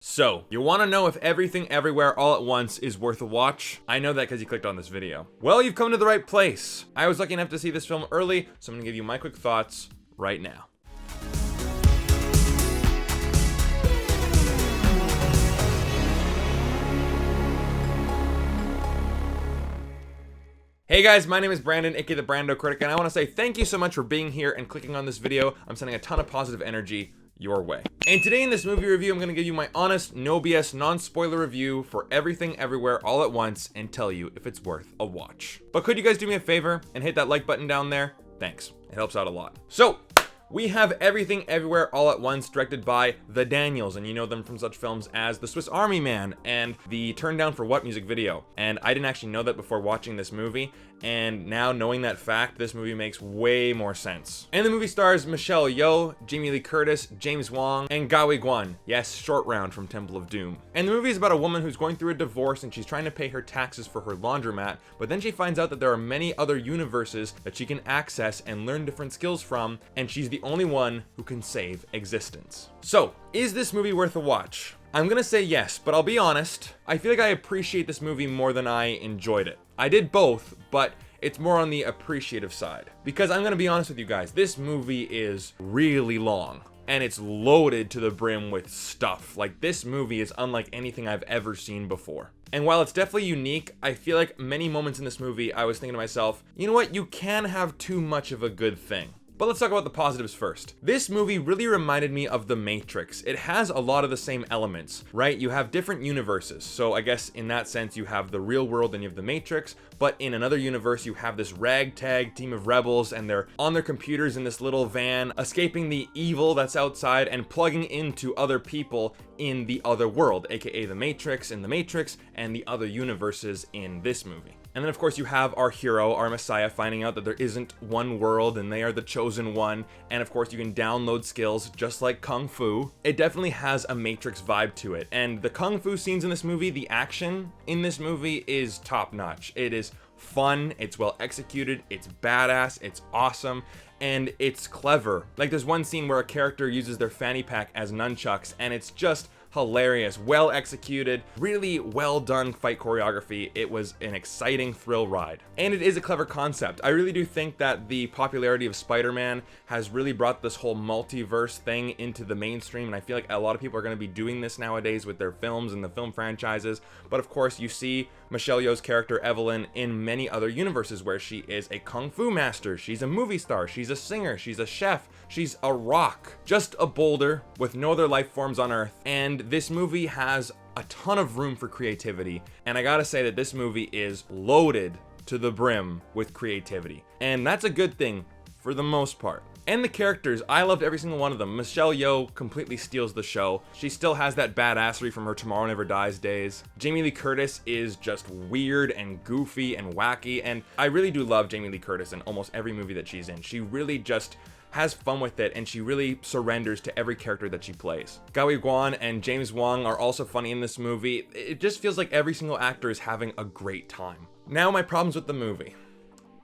So, you want to know if Everything Everywhere All at Once is worth a watch? I know that because you clicked on this video. Well, you've come to the right place. I was lucky enough to see this film early, so I'm going to give you my quick thoughts right now. Hey guys, my name is Brandon, aka the BrandoCritic, and I want to say thank you so much for being here and clicking on this video. I'm sending a ton of positive energy your way. And today in this movie review, I'm going to give you my honest, no BS, non-spoiler review for Everything Everywhere All at Once and tell you if it's worth a watch. But could you guys do me a favor and hit that like button down there? Thanks. It helps out a lot. So, we have Everything Everywhere All at Once, directed by the Daniels, and you know them from such films as The Swiss Army Man and the Turn Down for What music video. And I didn't actually know that before watching this movie, and now knowing that fact, this movie makes way more sense. And the movie stars Michelle Yeoh, Jamie Lee Curtis, James Wong, and Huy Quan. Yes, Short Round from Temple of Doom. And the movie is about a woman who's going through a divorce and she's trying to pay her taxes for her laundromat, but then she finds out that there are many other universes that she can access and learn different skills from, and she's the only one who can save existence. So, is this movie worth a watch? I'm gonna say yes, but I'll be honest, I feel like I appreciate this movie more than I enjoyed it. I did both, but it's more on the appreciative side. Because I'm gonna be honest with you guys, this movie is really long, and it's loaded to the brim with stuff. Like, this movie is unlike anything I've ever seen before. And while it's definitely unique, I feel like many moments in this movie, I was thinking to myself, you know what, you can have too much of a good thing. But let's talk about the positives first. This movie really reminded me of The Matrix. It has a lot of the same elements, right? You have different universes. So I guess in that sense, you have the real world and you have The Matrix, but in another universe, you have this ragtag team of rebels and they're on their computers in this little van, escaping the evil that's outside and plugging into other people in the other world, aka The Matrix in The Matrix and the other universes in this movie. And then of course you have our hero, our messiah, finding out that there isn't one world and they are the chosen one. And of course you can download skills just like Kung Fu. It definitely has a Matrix vibe to it. And the Kung Fu scenes in this movie, the action in this movie is top notch. It is fun, it's well executed, it's badass, it's awesome, and it's clever. Like there's one scene where a character uses their fanny pack as nunchucks and it's just hilarious, well executed, really well done fight choreography. It was an exciting thrill ride. And it is a clever concept. I really do think that the popularity of Spider-Man has really brought this whole multiverse thing into the mainstream, and I feel like a lot of people are going to be doing this nowadays with their films and the film franchises. But of course, you see Michelle Yeoh's character Evelyn in many other universes where she is a kung fu master, she's a movie star, she's a singer, she's a chef, she's a rock, just a boulder with no other life forms on Earth. And this movie has a ton of room for creativity, and I gotta say that this movie is loaded to the brim with creativity, and that's a good thing for the most part. And the characters, I loved every single one of them. Michelle Yeoh completely steals the show. She still has that badassery from her Tomorrow Never Dies days. Jamie Lee Curtis is just weird and goofy and wacky, and I really do love Jamie Lee Curtis in almost every movie that she's in. She really just has fun with it, and she really surrenders to every character that she plays. Huy Quan and James Wong are also funny in this movie. It just feels like every single actor is having a great time. Now my problems with the movie.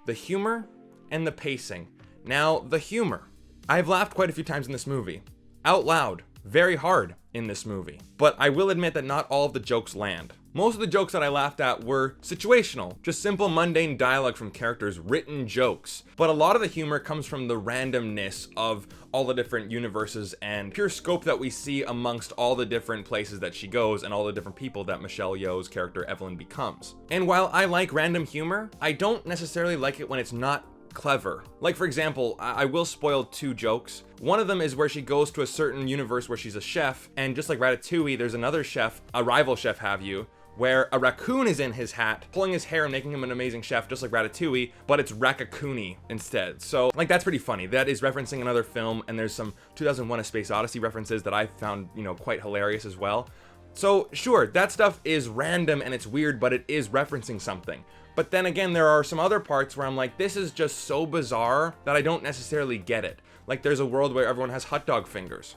The humor and the pacing. Now, the humor. I've laughed quite a few times in this movie. Out loud. Very hard in this movie. But I will admit that not all of the jokes land. Most of the jokes that I laughed at were situational, just simple mundane dialogue from characters, written jokes. But a lot of the humor comes from the randomness of all the different universes and pure scope that we see amongst all the different places that she goes and all the different people that Michelle Yeoh's character Evelyn becomes. And while I like random humor, I don't necessarily like it when it's not clever. Like for example, I will spoil two jokes. One of them is where she goes to a certain universe where she's a chef, and just like Ratatouille, there's another chef, a rival chef have you, where a raccoon is in his hat, pulling his hair and making him an amazing chef, just like Ratatouille, but it's Raccoony instead. So, like, that's pretty funny. That is referencing another film, and there's some 2001: A Space Odyssey references that I found, quite hilarious as well. So, sure, that stuff is random and it's weird, but it is referencing something. But then again, there are some other parts where I'm like, this is just so bizarre that I don't necessarily get it. Like, there's a world where everyone has hot dog fingers.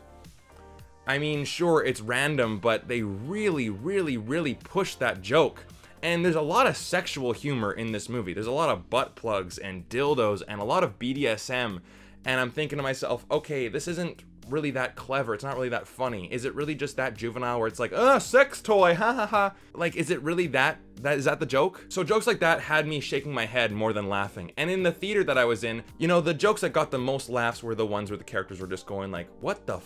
I mean, sure, it's random, but they really, really, really push that joke. And there's a lot of sexual humor in this movie. There's a lot of butt plugs and dildos and a lot of BDSM. And I'm thinking to myself, okay, this isn't really that clever. It's not really that funny. Is it really just that juvenile where it's like, sex toy, ha ha ha. Like, is it really that is that the joke? So jokes like that had me shaking my head more than laughing. And in the theater that I was in, you know, the jokes that got the most laughs were the ones where the characters were just going like, what the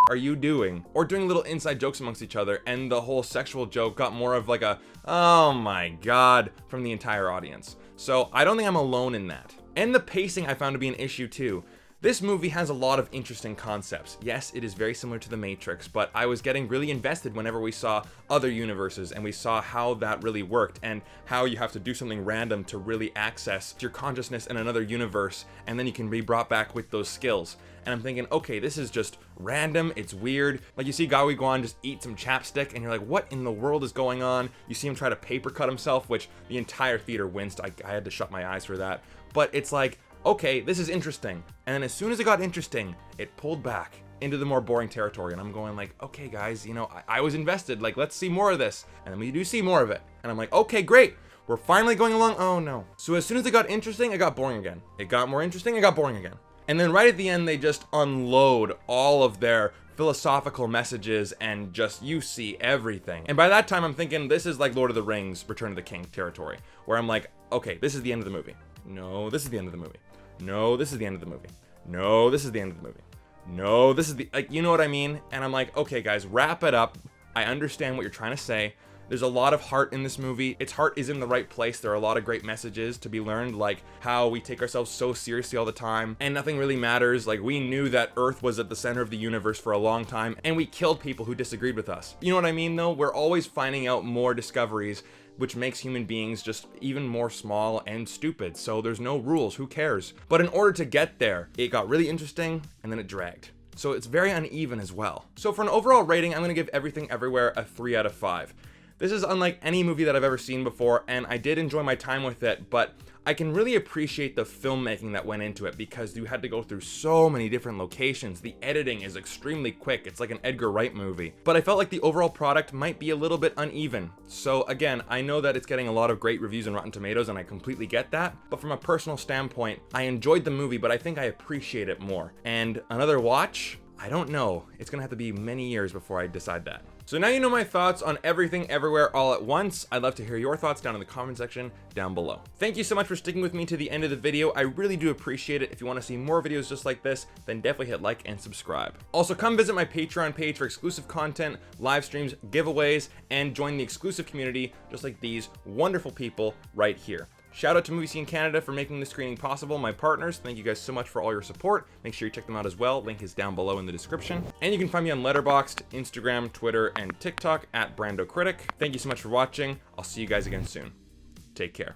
are you doing? Or doing little inside jokes amongst each other, and the whole sexual joke got more of like a, oh my god, from the entire audience. So I don't think I'm alone in that. And the pacing I found to be an issue too. This movie has a lot of interesting concepts. Yes, it is very similar to The Matrix, but I was getting really invested whenever we saw other universes and we saw how that really worked and how you have to do something random to really access your consciousness in another universe, and then you can be brought back with those skills. And I'm thinking, okay, this is just random, it's weird. Like, you see Huy Quan just eat some chapstick and you're like, what in the world is going on? You see him try to paper cut himself, which the entire theater winced. I had to shut my eyes for that. But it's like, okay, this is interesting. And then as soon as it got interesting, it pulled back into the more boring territory. And I'm going like, okay guys, you know, I was invested, like, let's see more of this. And then we do see more of it. And I'm like, okay, great. We're finally going along. Oh no. So as soon as it got interesting, it got boring again. It got more interesting, it got boring again. And then right at the end, they just unload all of their philosophical messages and just, you see everything. And by that time, I'm thinking this is like Lord of the Rings, Return of the King territory, where I'm like, okay, this is the end of the movie. No, this is the end of the movie. No, this is the end of the movie. No, this is the end of the movie. No, this is the, like, you know what I mean? And I'm like, okay guys, wrap it up. I understand what you're trying to say. There's a lot of heart in this movie. Its heart is in the right place. There are a lot of great messages to be learned, like how we take ourselves so seriously all the time and nothing really matters. Like, we knew that Earth was at the center of the universe for a long time and we killed people who disagreed with us. You know what I mean though? We're always finding out more discoveries, which makes human beings just even more small and stupid. So there's no rules, who cares? But in order to get there, it got really interesting and then it dragged. So it's very uneven as well. So for an overall rating, I'm gonna give Everything Everywhere a 3 out of 5. This is unlike any movie that I've ever seen before, and I did enjoy my time with it, but I can really appreciate the filmmaking that went into it because you had to go through so many different locations. The editing is extremely quick. It's like an Edgar Wright movie. But I felt like the overall product might be a little bit uneven. So again, I know that it's getting a lot of great reviews on Rotten Tomatoes, and I completely get that. But from a personal standpoint, I enjoyed the movie, but I think I appreciate it more. And another watch? I don't know. It's gonna have to be many years before I decide that. So now you know my thoughts on Everything Everywhere All at Once. I'd love to hear your thoughts down in the comment section down below. Thank you so much for sticking with me to the end of the video. I really do appreciate it. If you want to see more videos just like this, then definitely hit like and subscribe. Also, come visit my Patreon page for exclusive content, live streams, giveaways, and join the exclusive community just like these wonderful people right here. Shout out to Movie Scene Canada for making this screening possible. My partners, thank you guys so much for all your support. Make sure you check them out as well. Link is down below in the description. And you can find me on Letterboxd, Instagram, Twitter, and TikTok at BrandoCritic. Thank you so much for watching. I'll see you guys again soon. Take care.